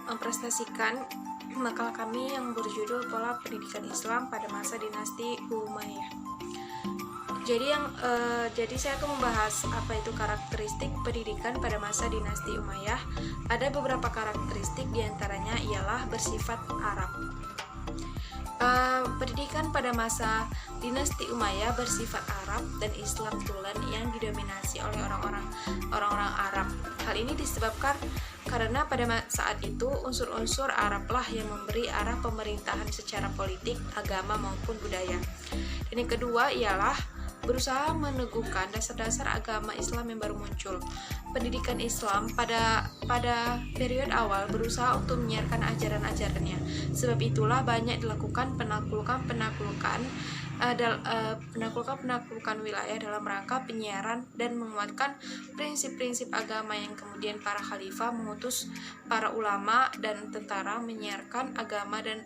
mempresentasikan makalah kami yang berjudul Pola Pendidikan Islam pada Masa Dinasti Umayyah. Jadi saya akan membahas apa itu karakteristik pendidikan pada masa dinasti Umayyah. Ada beberapa karakteristik, diantaranya ialah bersifat Arab. Pendidikan pada masa dinasti Umayyah bersifat Arab dan Islam tulen yang didominasi oleh orang-orang Arab. Hal ini disebabkan karena pada saat itu unsur-unsur Arablah yang memberi arah pemerintahan secara politik, agama maupun budaya. Dan yang kedua ialah berusaha meneguhkan dasar-dasar agama Islam yang baru muncul. Pendidikan Islam pada periode awal berusaha untuk menyiarkan ajaran-ajarannya. Sebab itulah banyak dilakukan penaklukan wilayah dalam rangka penyiaran dan menguatkan prinsip-prinsip agama yang kemudian para khalifah mengutus para ulama dan tentara menyiarkan agama dan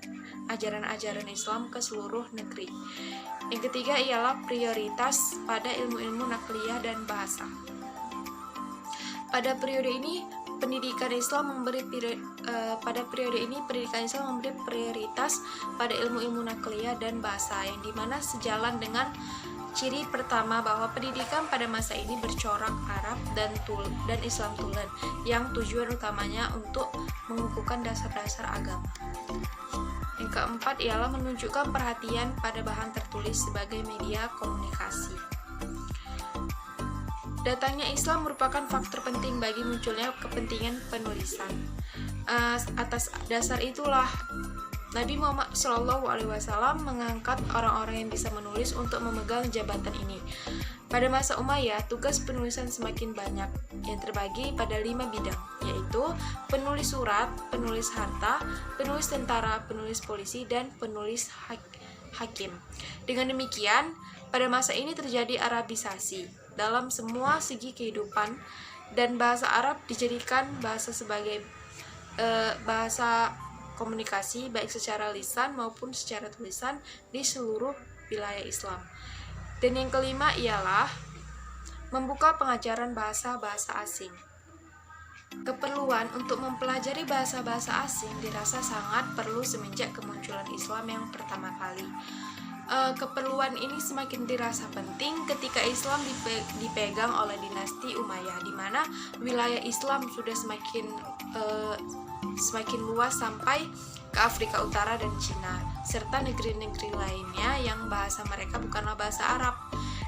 ajaran-ajaran Islam ke seluruh negeri. Yang ketiga ialah prioritas pada ilmu-ilmu nakliyah dan bahasa. Pada periode ini pendidikan Islam memberi prioritas pada ilmu-ilmu nakliyah dan bahasa, yang dimana sejalan dengan ciri pertama bahwa pendidikan pada masa ini bercorak Arab dan Islam tulen, yang tujuan utamanya untuk mengukuhkan dasar-dasar agama. Yang keempat ialah menunjukkan perhatian pada bahan tertulis sebagai media komunikasi. Datangnya Islam merupakan faktor penting bagi munculnya kepentingan penulisan. Atas dasar itulah Nabi Muhammad SAW mengangkat orang-orang yang bisa menulis untuk memegang jabatan ini. Pada masa Umayyah, tugas penulisan semakin banyak, yang terbagi pada 5 bidang, yaitu penulis surat, penulis harta, penulis tentara, penulis polisi, dan penulis hakim. Dengan demikian, pada masa ini terjadi Arabisasi dalam semua segi kehidupan, dan bahasa Arab dijadikan bahasa sebagai bahasa komunikasi baik secara lisan maupun secara tulisan di seluruh wilayah Islam. Dan yang kelima ialah membuka pengajaran bahasa-bahasa asing. Keperluan untuk mempelajari bahasa-bahasa asing dirasa sangat perlu semenjak kemunculan Islam yang pertama kali. Keperluan ini semakin dirasa penting ketika Islam dipegang oleh dinasti Umayyah, di mana wilayah Islam sudah semakin luas sampai ke Afrika Utara dan Cina, serta negeri-negeri lainnya yang bahasa mereka bukanlah bahasa Arab.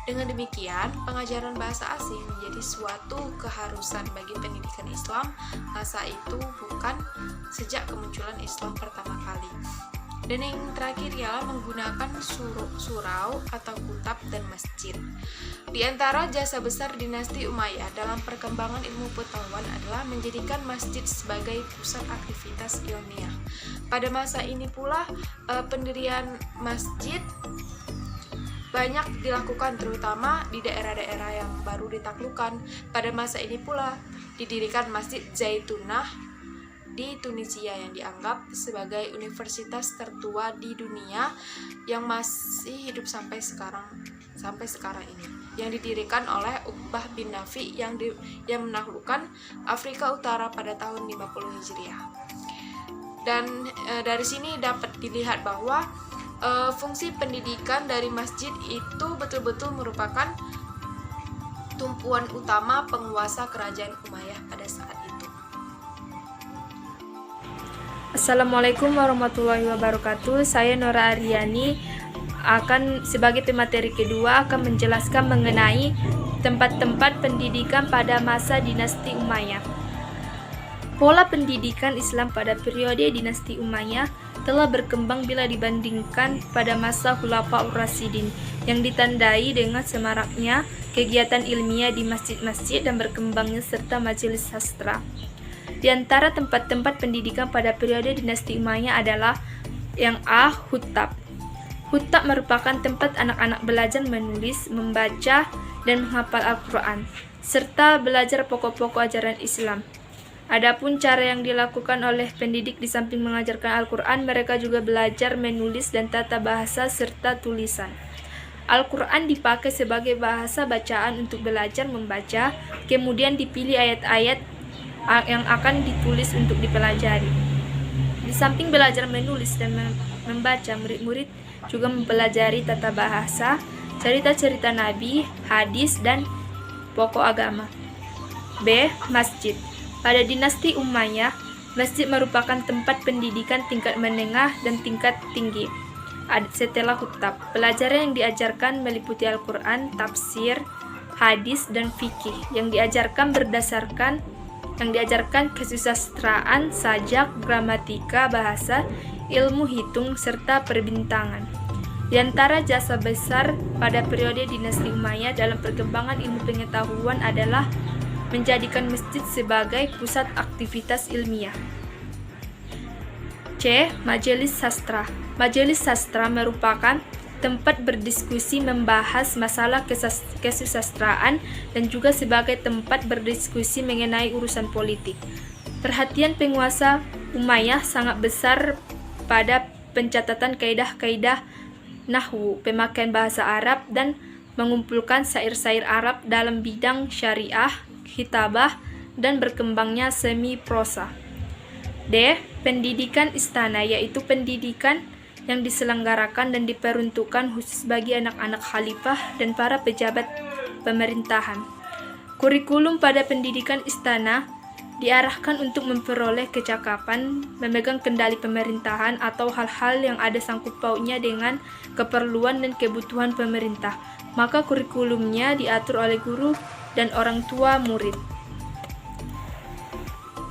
Dengan demikian, pengajaran bahasa asing menjadi suatu keharusan bagi pendidikan Islam masa itu, bukan sejak kemunculan Islam pertama kali. Dan yang terakhir ialah menggunakan surau atau kutab dan masjid. Di antara jasa besar dinasti Umayyah dalam perkembangan ilmu pengetahuan adalah menjadikan masjid sebagai pusat aktivitas ilmiah. Pada masa ini pula pendirian masjid banyak dilakukan, terutama di daerah-daerah yang baru ditaklukkan. Pada masa ini pula didirikan Masjid Zaitunah di Tunisia yang dianggap sebagai universitas tertua di dunia yang masih hidup sampai sekarang ini, yang didirikan oleh Uqbah bin Nafi yang menaklukkan Afrika Utara pada tahun 50 Hijriah. Dan dari sini dapat dilihat bahwa fungsi pendidikan dari masjid itu betul-betul merupakan tumpuan utama penguasa kerajaan Umayyah pada saat itu. Assalamualaikum warahmatullahi wabarakatuh. Saya Nora Aryani akan sebagai pemateri kedua akan menjelaskan mengenai tempat-tempat pendidikan pada masa dinasti Umayyah. Pola pendidikan Islam pada periode dinasti Umayyah telah berkembang bila dibandingkan pada masa Khulafaur Rasyidin, yang ditandai dengan semaraknya kegiatan ilmiah di masjid-masjid dan berkembangnya serta majelis sastra. Di antara tempat-tempat pendidikan pada periode dinasti Umayyah adalah yang A. Hutab. Hutab merupakan tempat anak-anak belajar menulis, membaca, dan menghafal Al-Quran, serta belajar pokok-pokok ajaran Islam. Adapun cara yang dilakukan oleh pendidik di samping mengajarkan Al-Quran, mereka juga belajar menulis dan tata bahasa serta tulisan. Al-Quran dipakai sebagai bahasa bacaan untuk belajar membaca, kemudian dipilih ayat-ayat yang akan ditulis untuk dipelajari. Di samping belajar menulis dan membaca, murid-murid juga mempelajari tata bahasa, cerita-cerita Nabi, hadis, dan pokok agama. B. Masjid. Pada dinasti Umayyah, masjid merupakan tempat pendidikan tingkat menengah dan tingkat tinggi. Setelah hutab, pelajaran yang diajarkan meliputi Al-Quran, tafsir, hadis, dan fikih. Yang diajarkan kesusastraan, sajak, gramatika, bahasa, ilmu hitung, serta perbintangan. Di antara jasa besar pada periode dinasti Umayyah dalam perkembangan ilmu pengetahuan adalah menjadikan masjid sebagai pusat aktivitas ilmiah. C. Majelis sastra. Majelis sastra merupakan tempat berdiskusi membahas masalah kesusastraan dan juga sebagai tempat berdiskusi mengenai urusan politik. Perhatian penguasa Umayyah sangat besar pada pencatatan kaidah-kaidah nahwu, pemakaian bahasa Arab, dan mengumpulkan syair-syair Arab dalam bidang syariah, kitabah, dan berkembangnya semi prosa. D. Pendidikan istana, yaitu pendidikan yang diselenggarakan dan diperuntukkan khusus bagi anak-anak khalifah dan para pejabat pemerintahan. Kurikulum pada pendidikan istana diarahkan untuk memperoleh kecakapan, memegang kendali pemerintahan, atau hal-hal yang ada sangkut pautnya dengan keperluan dan kebutuhan pemerintah. Maka kurikulumnya diatur oleh guru dan orang tua murid.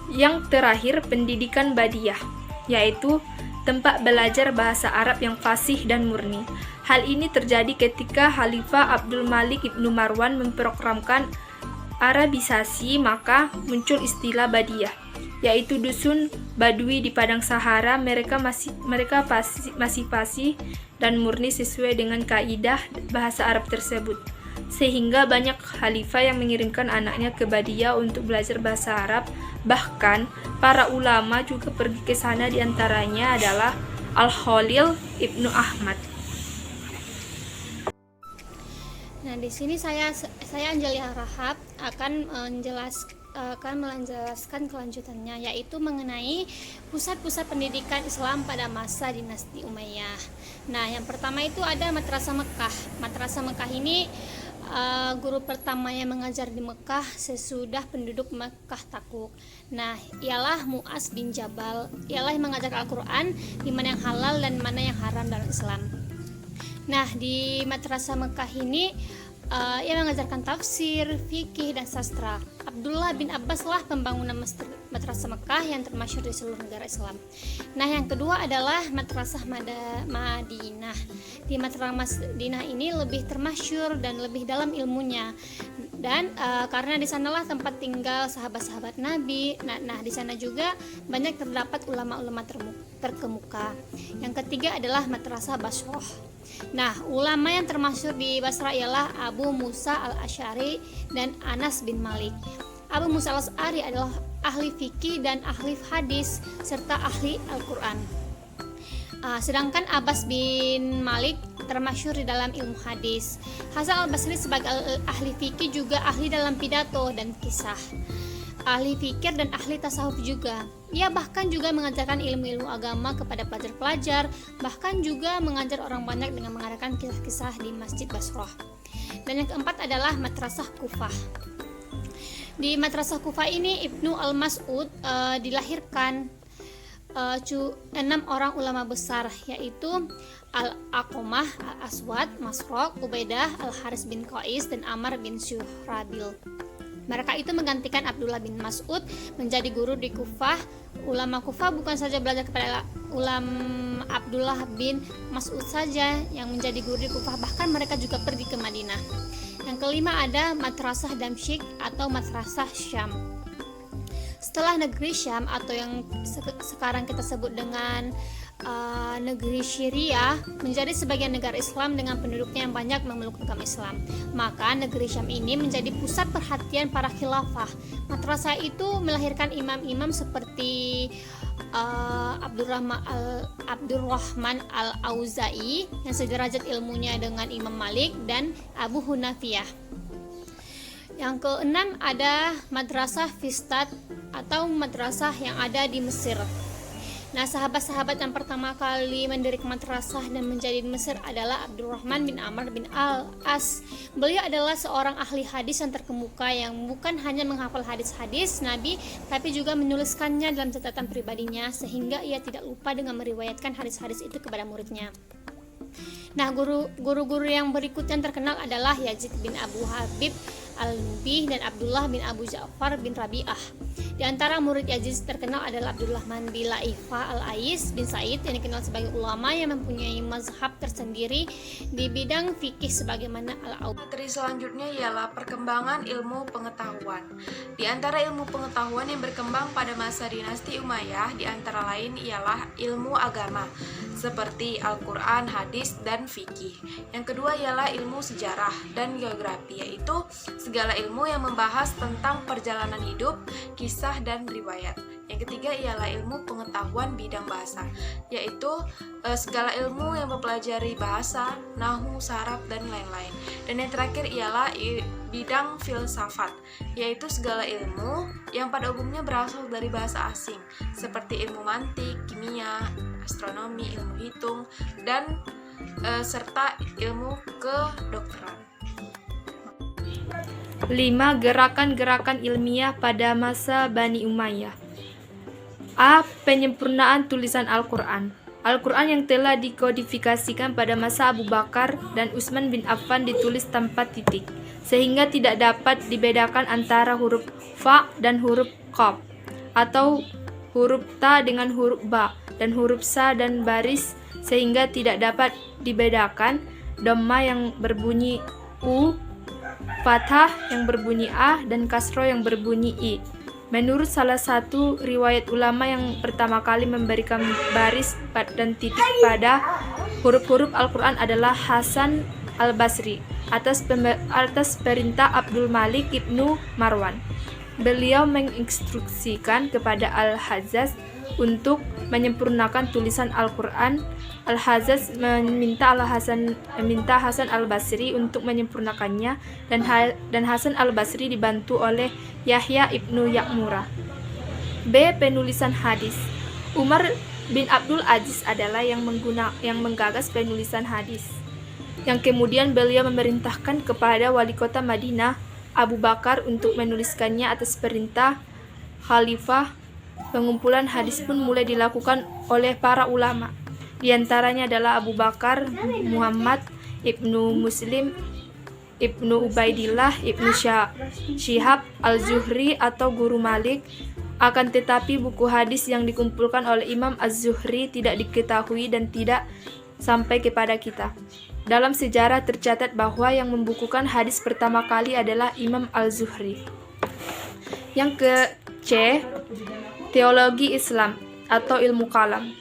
Yang terakhir, pendidikan badiah, yaitu tempat belajar bahasa Arab yang fasih dan murni. Hal ini terjadi ketika Khalifah Abdul Malik Ibnu Marwan memprogramkan Arabisasi, maka muncul istilah badiah, yaitu dusun Badui di padang Sahara. Mereka masih fasih dan murni sesuai dengan kaidah bahasa Arab tersebut, sehingga banyak khalifah yang mengirimkan anaknya ke Badiah untuk belajar bahasa Arab. Bahkan para ulama juga pergi ke sana, diantaranya adalah Al-Khalil Ibnu Ahmad. Nah, di sini saya Anjali Rahab akan menjelaskan kelanjutannya, yaitu mengenai pusat-pusat pendidikan Islam pada masa dinasti Umayyah. Nah, yang pertama itu ada Madrasah Mekah. Madrasah Mekah ini guru pertama yang mengajar di Mekah sesudah penduduk Mekah takluk. Nah, ialah Mu'az bin Jabal. Ialah yang mengajar Al-Quran, di mana yang halal dan mana yang haram dalam Islam. Nah, di Madrasah Mekah ini ia mengajarkan tafsir, fikih, dan sastra. Abdullah bin Abbas lah pembangunan Madrasah Mekah yang termasyhur di seluruh negara Islam. Nah, yang kedua adalah Madrasah Madinah. Di Madrasah Madinah ini lebih termasyhur dan lebih dalam ilmunya. Dan karena di sanalah tempat tinggal sahabat-sahabat Nabi. Nah, di sana juga banyak terdapat ulama-ulama terkemuka. Yang ketiga adalah Madrasah Basrah. Nah, ulama yang termasyhur di Basrah ialah Abu Musa al-Asy'ari dan Anas bin Malik. Abu Musa al-Asy'ari adalah ahli fikih dan ahli hadis serta ahli Al-Quran. Sedangkan Abbas bin Malik termasyhur di dalam ilmu hadis. Hasan al-Basri sebagai ahli fikih juga ahli dalam pidato dan kisah. Ahli fikir dan ahli tasawuf juga. Ia bahkan juga mengajarkan ilmu-ilmu agama kepada pelajar-pelajar, bahkan juga mengajar orang banyak dengan mengadakan kisah-kisah di Masjid Basrah. Dan yang keempat adalah Madrasah Kufah. Di Madrasah Kufah ini Ibnu Al-Mas'ud dilahirkan 6 orang ulama besar, yaitu Al-Aqomah, Al-Aswad, Masrok, Ubaidah, Al-Haris bin Qais, dan Amr bin Syuhrabil. Mereka itu menggantikan Abdullah bin Mas'ud menjadi guru di Kufah. Ulama Kufah bukan saja belajar kepada ulama Abdullah bin Mas'ud saja yang menjadi guru di Kufah, bahkan mereka juga pergi ke Madinah. Yang kelima ada Madrasah Damsyik atau Madrasah Syam. Setelah negeri Syam atau yang sekarang kita sebut dengan negeri Syria menjadi sebagian negara Islam dengan penduduknya yang banyak memeluk agama Islam, maka negeri Syam ini menjadi pusat perhatian para khilafah. Madrasah itu melahirkan imam-imam seperti Abdurrahman al-Auza'i yang sederajat ilmunya dengan Imam Malik dan Abu Hunafiyah. Yang keenam ada Madrasah Fistad atau madrasah yang ada di Mesir. Nah, sahabat-sahabat yang pertama kali mendirikan madrasah dan menjadi di Mesir adalah Abdurrahman bin Amr bin Al-As. Beliau adalah seorang ahli hadis yang terkemuka yang bukan hanya menghafal hadis-hadis Nabi, tapi juga menuliskannya dalam catatan pribadinya sehingga ia tidak lupa dengan meriwayatkan hadis-hadis itu kepada muridnya. Nah, guru-guru yang berikutnya terkenal adalah Yazid bin Abu Habib Al-Nubi dan Abdullah bin Abu Ja'far bin Rabi'ah. Di antara murid Yazid terkenal adalah Abdurrahman bin Laifah Al-Ais bin Said yang dikenal sebagai ulama yang mempunyai mazhab tersendiri di bidang fikih sebagaimana Al-Aub. Materi selanjutnya ialah perkembangan ilmu pengetahuan. Di antara ilmu pengetahuan yang berkembang pada masa dinasti Umayyah di antara lain ialah ilmu agama seperti Al-Quran, hadis, dan fikih. Yang kedua ialah ilmu sejarah dan geografi, yaitu segala ilmu yang membahas tentang perjalanan hidup, kisah, dan riwayat. Yang ketiga ialah ilmu pengetahuan bidang bahasa, yaitu segala ilmu yang mempelajari bahasa, nahwu, saraf, dan lain-lain. Dan yang terakhir ialah bidang filsafat, yaitu segala ilmu yang pada umumnya berasal dari bahasa asing, seperti ilmu mantik, kimia, astronomi, ilmu hitung, dan serta ilmu kedokteran. 5. Gerakan-gerakan ilmiah pada masa Bani Umayyah. A. Penyempurnaan tulisan Al-Quran. Al-Quran yang telah dikodifikasikan pada masa Abu Bakar dan Utsman bin Affan ditulis tanpa titik, sehingga tidak dapat dibedakan antara huruf fa dan huruf qaf, atau huruf ta dengan huruf ba, dan huruf sa dan baris, sehingga tidak dapat dibedakan dhamma yang berbunyi u, fathah yang berbunyi a, dan kasroh yang berbunyi i. Menurut salah satu riwayat ulama yang pertama kali memberikan baris dan titik pada huruf-huruf Al-Quran adalah Hasan Al-Basri atas perintah Abdul Malik ibnu Marwan. Beliau menginstruksikan kepada Al-Hazzaz untuk menyempurnakan tulisan Al-Quran. Al-Hazzaz meminta Hasan Al-Basri untuk menyempurnakannya, dan Hasan Al-Basri dibantu oleh Yahya ibnu Ya'murah. B. Penulisan hadis. Umar bin Abdul Aziz adalah yang menggagas penulisan hadis, yang kemudian beliau memerintahkan kepada wali kota Madinah Abu Bakar untuk menuliskannya atas perintah khalifah. Pengumpulan hadis pun mulai dilakukan oleh para ulama. Di antaranya adalah Abu Bakar, Muhammad, Ibnu Muslim, Ibnu Ubaidillah, Ibnu Syihab, Al-Zuhri atau Guru Malik. Akan tetapi buku hadis yang dikumpulkan oleh Imam Az-Zuhri tidak diketahui dan tidak sampai kepada kita. Dalam sejarah tercatat bahwa yang membukukan hadis pertama kali adalah Imam Al-Zuhri. Yang ke C. Teologi Islam atau ilmu kalam.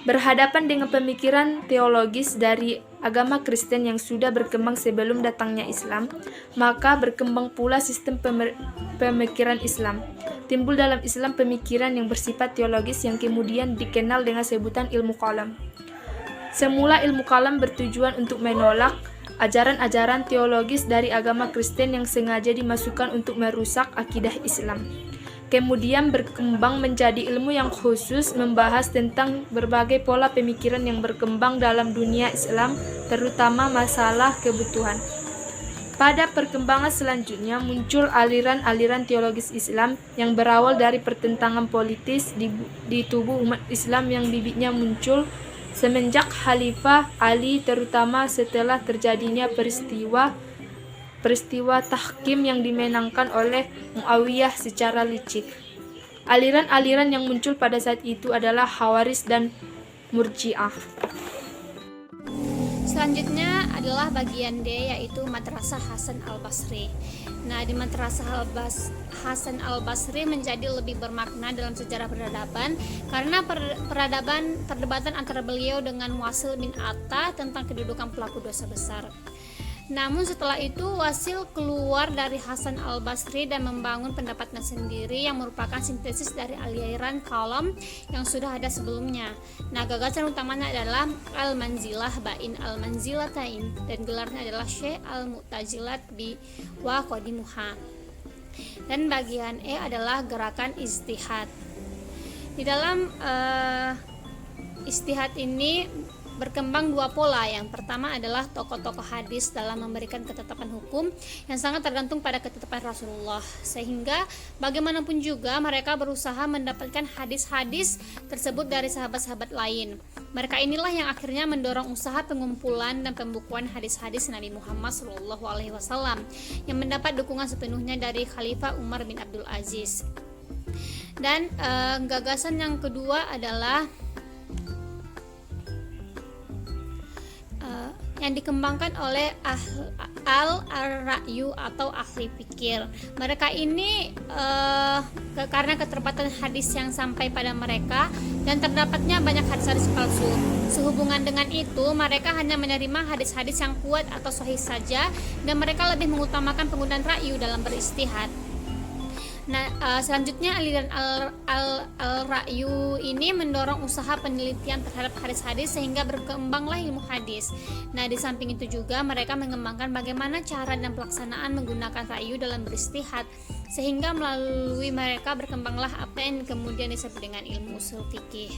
Berhadapan dengan pemikiran teologis dari agama Kristen yang sudah berkembang sebelum datangnya Islam, maka berkembang pula sistem pemikiran Islam. Timbul dalam Islam pemikiran yang bersifat teologis yang kemudian dikenal dengan sebutan ilmu kalam. Semula ilmu kalam bertujuan untuk menolak ajaran-ajaran teologis dari agama Kristen yang sengaja dimasukkan untuk merusak akidah Islam. Kemudian berkembang menjadi ilmu yang khusus membahas tentang berbagai pola pemikiran yang berkembang dalam dunia Islam, terutama masalah kebutuhan. Pada perkembangan selanjutnya muncul aliran-aliran teologis Islam yang berawal dari pertentangan politis di tubuh umat Islam yang bibitnya muncul semenjak Khalifah Ali, terutama setelah terjadinya peristiwa tahkim yang dimenangkan oleh Muawiyah secara licik. Aliran-aliran yang muncul pada saat itu adalah Khawarij dan Murji'ah. Selanjutnya adalah bagian D, yaitu Madrasah Hasan Al-Basri. Nah, di Madrasah Hasan Al-Basri menjadi lebih bermakna dalam sejarah peradaban karena perdebatan antara beliau dengan Wasil bin Atta tentang kedudukan pelaku dosa besar. Namun setelah itu Wasil keluar dari Hasan al-Basri dan membangun pendapatnya sendiri yang merupakan sintesis dari aliran kalam yang sudah ada sebelumnya. Nah, gagasan utamanya adalah al-manzilah bain al-manzilatain dan gelarnya adalah Syekh al-Mu'tazilat bi wa qadimuha. Dan bagian E adalah gerakan ijtihad. Di dalam ijtihad ini berkembang dua pola. Yang pertama adalah tokoh-tokoh hadis dalam memberikan ketetapan hukum yang sangat tergantung pada ketetapan Rasulullah, sehingga bagaimanapun juga mereka berusaha mendapatkan hadis-hadis tersebut dari sahabat-sahabat lain. Mereka inilah yang akhirnya mendorong usaha pengumpulan dan pembukuan hadis-hadis Nabi Muhammad SAW yang mendapat dukungan sepenuhnya dari Khalifah Umar bin Abdul Aziz. Dan gagasan yang kedua adalah yang dikembangkan oleh al-ra'yu atau ahli pikir. Mereka ini karena keterbatasan hadis yang sampai pada mereka dan terdapatnya banyak hadis-hadis palsu. Sehubungan dengan itu, mereka hanya menerima hadis-hadis yang kuat atau sahih saja, dan mereka lebih mengutamakan penggunaan ra'yu dalam beristihad. Nah, selanjutnya aliran al-ra'yu ini mendorong usaha penelitian terhadap hadis-hadis sehingga berkembanglah ilmu hadis. Nah, di samping itu juga mereka mengembangkan bagaimana cara dan pelaksanaan menggunakan ra'yu dalam beristihad, sehingga melalui mereka berkembanglah apa yang kemudian disebut dengan ilmu usul fikih.